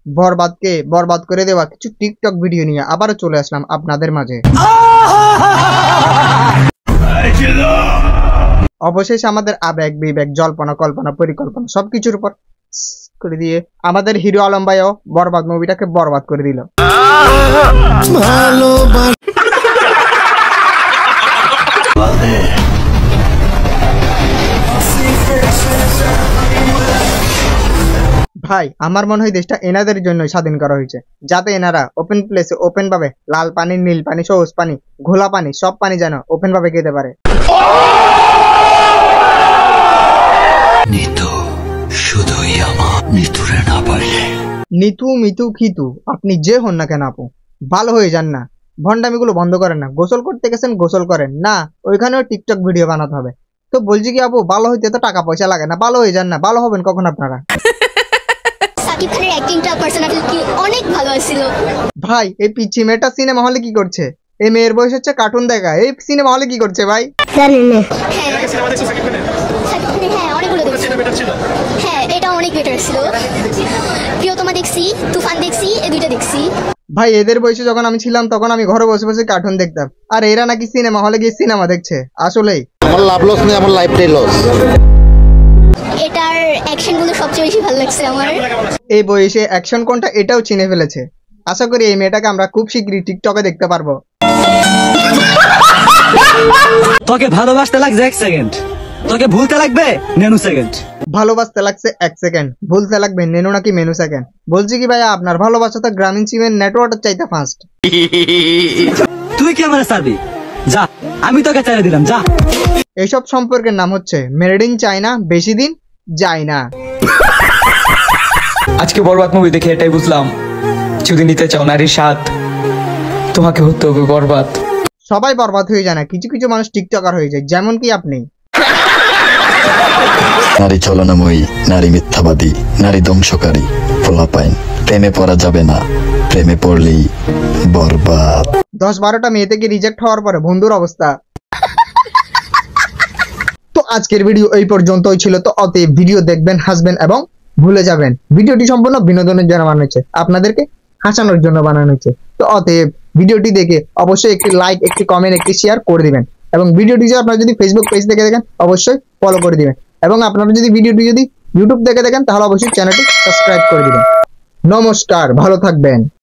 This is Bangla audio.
বরবাদকে বরবাদ করে দেওয়া কিছু টিকটক ভিডিও নিয়ে আবারও চলে আসলাম আপনাদের মাঝে। অবশেষে আমাদের আবেগ বিবেক জল্পনা কল্পনা পরিকল্পনা সবকিছুর উপর করে দিয়ে আমাদের হিরো আলম ভাইও বরবাদ মুভিটাকে বরবাদ করে দিল। ভাই আমার মনে হয় দেশটা এনাদের জন্য স্বাধীন করা হয়েছে, যাতে এনারা ওপেন প্লেসে ওপেন ভাবে লাল পানি নীল পানি সবুজ পানি ঘোলা পানি সব পানি যেন ওপেন ভাবে খেতে পারে। নিতু মিতু খিতু আপনি যে হন না কেন আপু ভালো হয়ে যান না, ভন্ডামিগুলো বন্ধ করেন না। গোসল করতে গেছেন গোসল করেন না, ওইখানেও টিকটক ভিডিও বানাতে হবে। তো বলছি কি আপু ভালো হইতে তো টাকা পয়সা লাগে না, ভালো হয়ে যান না। ভালো হবেন কখন আপনারা? সাকিব খানের অ্যাক্টিংটা পার্সোনালিটি অনেক ভালো ছিল। ভাই এই পিচ্চি মেয়েটা সিনেমা হলে কি করছে? এই মেয়ের বয়স হচ্ছে কার্টুন দেখা, এই সিনেমা হলে কি করছে ভাই? জানি না। হ্যাঁ অনেকগুলো দেখছি। হ্যাঁ এটা অনেক বেটার ছিল। প্রিয়তমা দেখছি, তুফান দেখছি, এই দুইটা দেখছি। ভাই এদের বয়সে যখন আমি ছিলাম তখন আমি ঘরে বসে বসে কার্টুন দেখতাম, আর এরা নাকি সিনেমা হলে গিয়ে সিনেমা দেখছে। আসলেই আমার লাভ লস নেই, আমার লাইফটাই লস। এটার অ্যাকশন গুলো সবচেয়ে বেশি ভালো লাগছে আমার। এই বয়সে অ্যাকশন কোনটা এটাও চিনে ফেলেছে। আশা করি এই মেয়েটাকে আমরা খুব শীঘ্রই টিকটকে দেখতে পারবো। তোকে ভালোবাসতে লাগছে 1 সেকেন্ড, তোকে ভুলতে লাগবে নেনু সেকেন্ড। ভালোবাসতে লাগছে 1 সেকেন্ড, ভুলতে লাগবে নেনু নাকি মেনু সেকেন্ড। বলছি কি ভাইয়া আপনার ভালোবাসা তো গ্রামীণ সিমের নেটওয়ার্কের চাইতে ফাস্ট। তুই কি আমার সাবি? যা আমি তোকে ছেড়ে দিলাম, যা। এইসব সম্পর্কের নাম হচ্ছে মেড ইন চায়না, বেশি দিন যায় না। আজকে বরবাদ মুভি দেখে এটাই বুঝলাম, যদি নিতে চাও নারীর স্বাদ তোমাকে হতে হবে বরবাদ। সবাই বরবাদ হয়ে যায় না, কিছু কিছু মানুষ টিকটকার হয়ে যায়, যেমন কি আপনি। নারী ছলনাময়ী, নারী মিথ্যাবাদী, নারী ধ্বংসকারী, পোলাপাইন। প্রেমে পড়া যাবে না, প্রেমে পড়লেই বরবাদ। 10-12টা মেয়ে থেকে রিজেক্ট হওয়ার পরে বন্ধুর অবস্থা। তো আজকের ভিডিও এই পর্যন্তই ছিল। তো অতএব ভিডিও দেখবেন, হাসবেন এবং ভুলে যাবেন। ভিডিওটি সম্পূর্ণ বিনোদনের জন্য বানানো হয়েছে, আপনাদেরকে হাসানোর জন্য বানানো হয়েছে। তো অতএব ভিডিওটি দেখে অবশ্যই একটি লাইক, একটি কমেন্ট, একটি শেয়ার করে দিবেন। এবং ভিডিওটি আপনারা যদি ফেসবুক পেজ থেকে দেখেন অবশ্যই ফলো করে দিবেন। এবং আপনারা যদি ভিডিওটি ইউটিউব থেকে দেখেন তাহলে অবশ্যই চ্যানেলটি সাবস্ক্রাইব করে দিবেন। নমস্কার, ভালো থাকবেন।